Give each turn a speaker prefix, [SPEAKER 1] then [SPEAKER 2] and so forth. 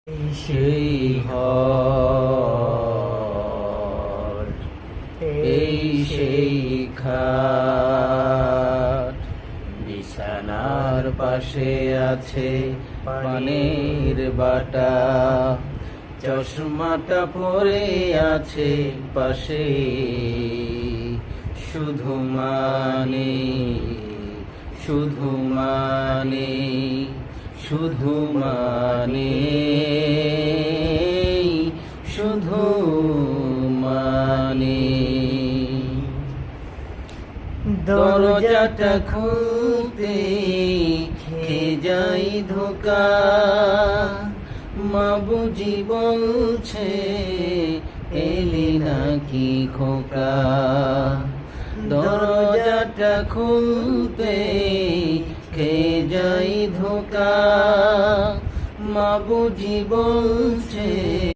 [SPEAKER 1] সেই ঘর, এই সেই খাট, বিছানার পাশে আছে পানের বাটা, চশমাটা পরে আছে পাশে, শুধু মানে শুধু মানে শুধু মানে শুধু মানে দরজাটা খুলতে খেয়ে যাই ধোকা, মা বুঝি বলছে এলি নাকি খোকা। দরজাটা খুলতে খেয়ে যাই ধোকা, মা বুঝি বলছে